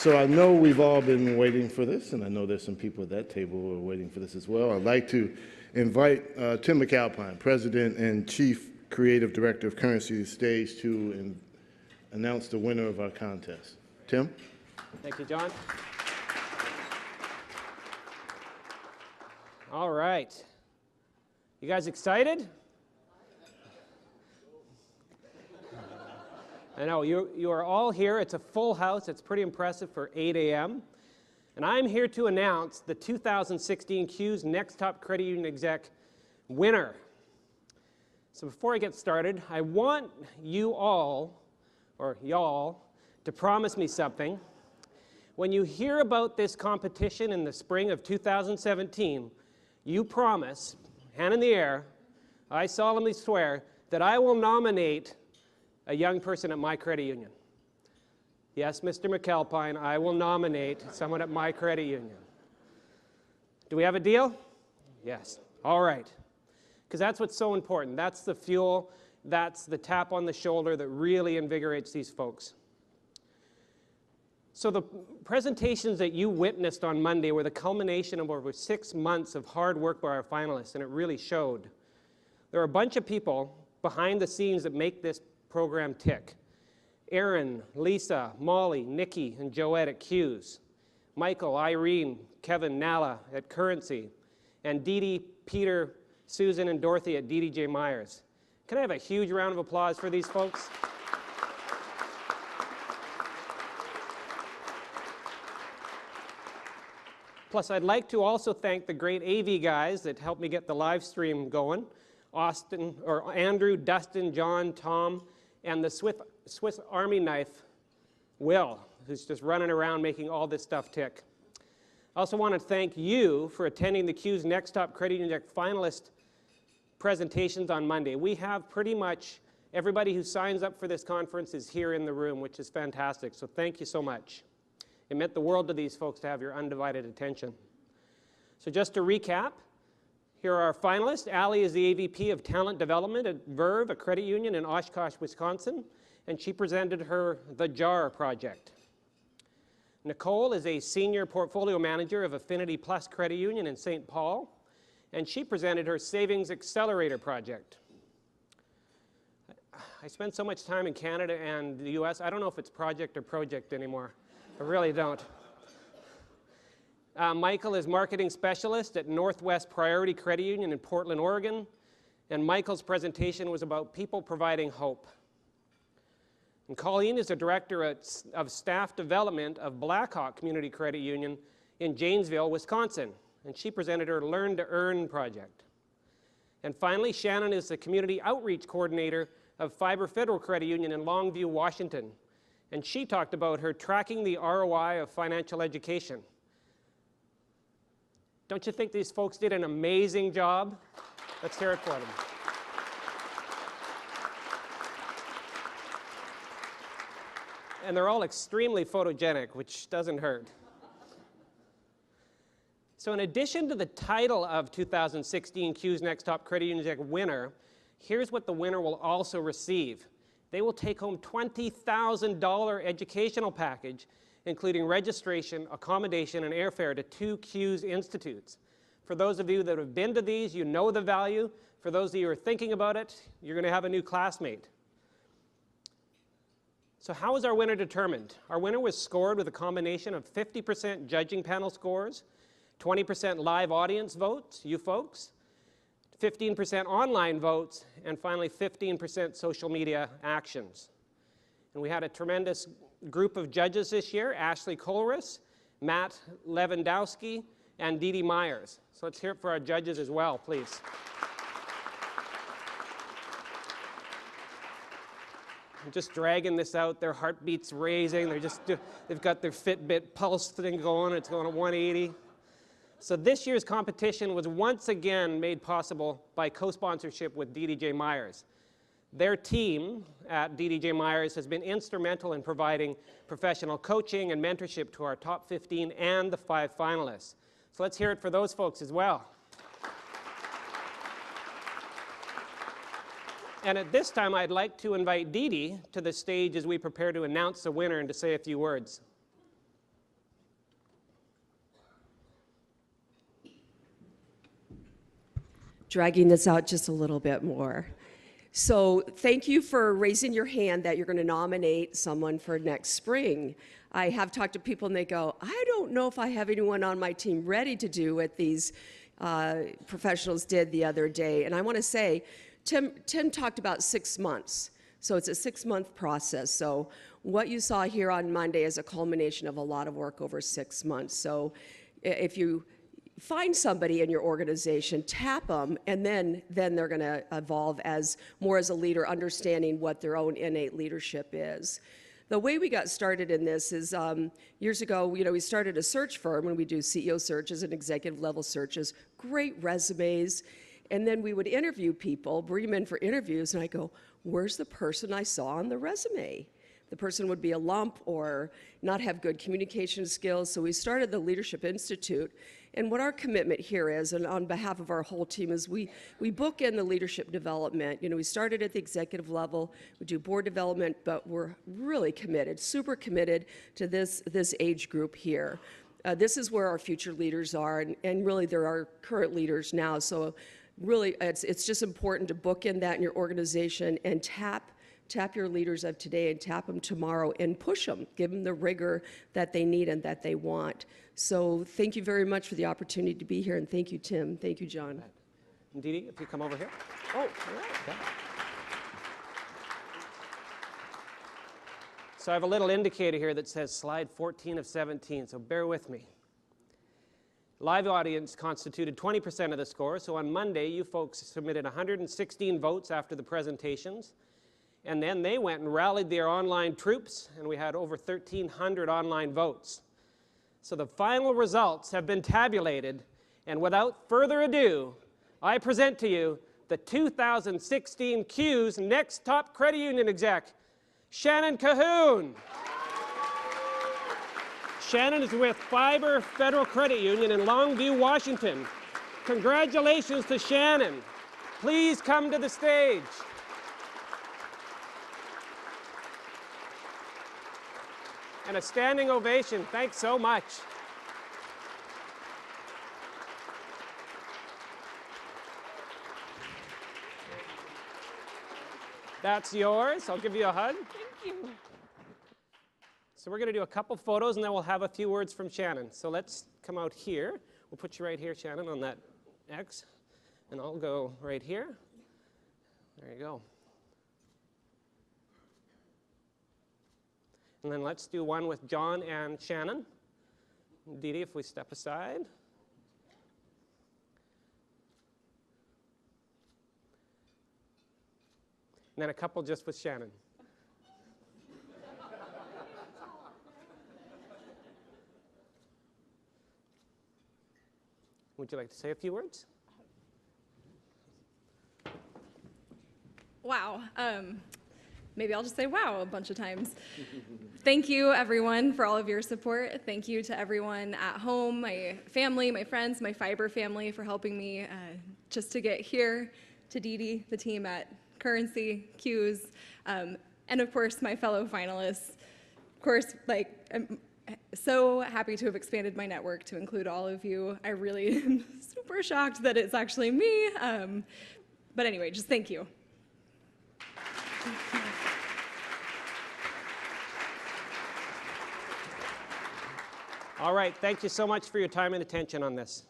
So I know we've all been waiting for this, and I know there's some people at that table who are waiting for this as well. I'd like to invite Tim McAlpine, President and Chief Creative Director of Currency, to the stage to announce the winner of our contest. Tim? Thank you, John. All right. You guys excited? I know, you are all here. It's a full house. It's pretty impressive for 8 a.m. And I'm here to announce the 2016 CUES Next Top Credit Union Exec winner. So before I get started, I want you all, or y'all, to promise me something. When you hear about this competition in the spring of 2017, you promise, hand in the air, I solemnly swear, that I will nominate a young person at my credit union. Yes, Mr. McAlpine, I will nominate someone at my credit union. Do we have a deal? Yes. All right. Because that's what's so important. That's the fuel. That's the tap on the shoulder that really invigorates these folks. So the presentations that you witnessed on Monday were the culmination of over 6 months of hard work by our finalists, and it really showed. There are a bunch of people behind the scenes that make this program tick. Aaron, Lisa, Molly, Nikki, and Joette at CUES. Michael, Irene, Kevin, Nala at Currency. And Dee Dee, Peter, Susan, and Dorothy at DDJ Myers. Can I have a huge round of applause for these folks? Plus, I'd like to also thank the great AV guys that helped me get the live stream going. Andrew, Dustin, John, Tom, and the Swiss Army knife, Will, who's just running around making all this stuff tick. I also want to thank you for attending the CUES Next Top Credit Union finalist presentations on Monday. We have pretty much everybody who signs up for this conference is here in the room, which is fantastic, so thank you so much. It meant the world to these folks to have your undivided attention. So just to recap, here are our finalists. Allie is the AVP of Talent Development at Verve, a credit union in Oshkosh, Wisconsin, and she presented her The Jar project. Nicole is a Senior Portfolio Manager of Affinity Plus Credit Union in St. Paul, and she presented her Savings Accelerator project. I spend so much time in Canada and the US, I don't know if it's project or project anymore. I really don't. Michael is Marketing Specialist at Northwest Priority Credit Union in Portland, Oregon. And Michael's presentation was about people providing hope. And Colleen is the Director of Staff Development of Blackhawk Community Credit Union in Janesville, Wisconsin. And she presented her Learn to Earn project. And finally, Shannon is the Community Outreach Coordinator of Fibre Federal Credit Union in Longview, Washington. And she talked about her tracking the ROI of financial education. Don't you think these folks did an amazing job? Let's hear it for them. And they're all extremely photogenic, which doesn't hurt. So in addition to the title of 2016 CUES Next Top Credit Union Exec winner, here's what the winner will also receive. They will take home $20,000 educational package, including registration, accommodation, and airfare to 2 CUES institutes. For those of you that have been to these, you know the value. For those of you who are thinking about it, you're going to have a new classmate. So how was our winner determined? Our winner was scored with a combination of 50% judging panel scores, 20% live audience votes, you folks, 15% online votes, and finally 15% social media actions. And we had a tremendous group of judges this year: Ashley Kohlruss, Matt Lewandowski, and Dee Dee Myers. So let's hear it for our judges as well, please. I'm just dragging this out, their heartbeats raising, they've got their Fitbit pulse thing going, it's going at 180. So this year's competition was once again made possible by co-sponsorship with DDJ Myers. Their team at DDJ Myers has been instrumental in providing professional coaching and mentorship to our top 15 and the 5 finalists. So let's hear it for those folks as well. And at this time, I'd like to invite Dee Dee to the stage as we prepare to announce the winner and to say a few words. dragging this out just a little bit more. So thank you for raising your hand that you're going to nominate someone for next spring. I have talked to people and they go, I don't know if I have anyone on my team ready to do what these professionals did the other day. And I want to say, Tim talked about 6 months. So it's a 6-month process. So what you saw here on Monday is a culmination of a lot of work over 6 months. So if you find somebody in your organization, tap them, and then they're going to evolve as more as a leader, understanding what their own innate leadership is. The way we got started in this is years ago, we started a search firm, and we do CEO searches and executive level searches, great resumes, and then we would interview people, bring them in for interviews, and I go, where's the person I saw on the resume? The person would be a lump or not have good communication skills, so we started the Leadership Institute. And what our commitment here is, and on behalf of our whole team, is we book in the leadership development. We started at the executive level, we do board development, but we're really committed, super committed to this age group here. This is where our future leaders are, and really they're our current leaders now. So really, it's just important to book in that in your organization and tap your leaders of today and tap them tomorrow and push them, give them the rigor that they need and that they want. So thank you very much for the opportunity to be here, and thank you, Tim. Thank you, John. Dee Dee, if you come over here. Oh, all right. Yeah. So I have a little indicator here that says slide 14 of 17, so bear with me. Live audience constituted 20% of the score, so on Monday you folks submitted 116 votes after the presentations. And then they went and rallied their online troops, and we had over 1,300 online votes. So the final results have been tabulated, and without further ado, I present to you the 2016 CUES Next Top Credit Union Exec, Shannon Cahoon. Shannon is with Fibre Federal Credit Union in Longview, Washington. Congratulations to Shannon. Please come to the stage. And a standing ovation. Thanks so much. That's yours. I'll give you a hug. Thank you. So we're going to do a couple photos, and then we'll have a few words from Shannon. So let's come out here. We'll put you right here, Shannon, on that X. And I'll go right here. There you go. And then let's do one with John and Shannon. Dee Dee, if we step aside. And then a couple just with Shannon. Would you like to say a few words? Wow. Maybe I'll just say wow a bunch of times. Thank you, everyone, for all of your support. Thank you to everyone at home, my family, my friends, my Fibre family for helping me just to get here, to Dee Dee, the team at Currency, CUES, and of course, my fellow finalists. Of course, I'm so happy to have expanded my network to include all of you. I really am super shocked that it's actually me. But anyway, just thank you. All right, thank you so much for your time and attention on this.